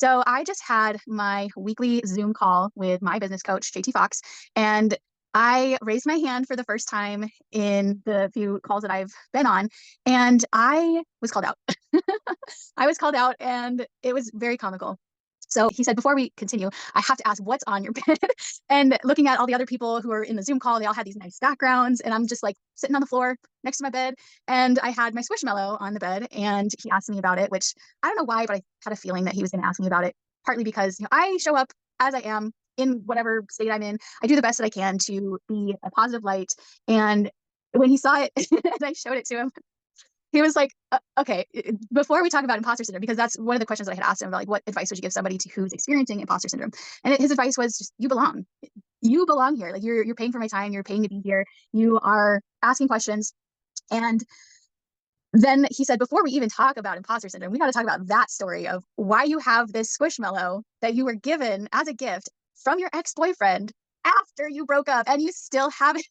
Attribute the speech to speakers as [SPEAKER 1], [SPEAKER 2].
[SPEAKER 1] So I just had my weekly Zoom call with my business coach, JT Fox, and I raised my hand for the first time in the few calls that I've been on, and I was called out. I was called out, and it was very comical. So he said, before we continue, I have to ask what's on your bed. And looking at all the other people who are in the Zoom call, they all had these nice backgrounds. And I'm just like sitting on the floor next to my bed. And I had my Squishmellow on the bed. And he asked me about it, which I don't know why, but I had a feeling that he was going to ask me about it, partly because I show up as I am in whatever state I'm in. I do the best that I can to be a positive light. And when he saw it and I showed it to him, he was like, okay, before we talk about imposter syndrome, because that's one of the questions that I had asked him about, like, what advice would you give somebody who's experiencing imposter syndrome? And his advice was just, you belong. You belong here. Like, you're paying for my time. You're paying to be here. You are asking questions. And then he said, before we even talk about imposter syndrome, we got to talk about that story of why you have this Squishmallow that you were given as a gift from your ex-boyfriend after you broke up and you still haven't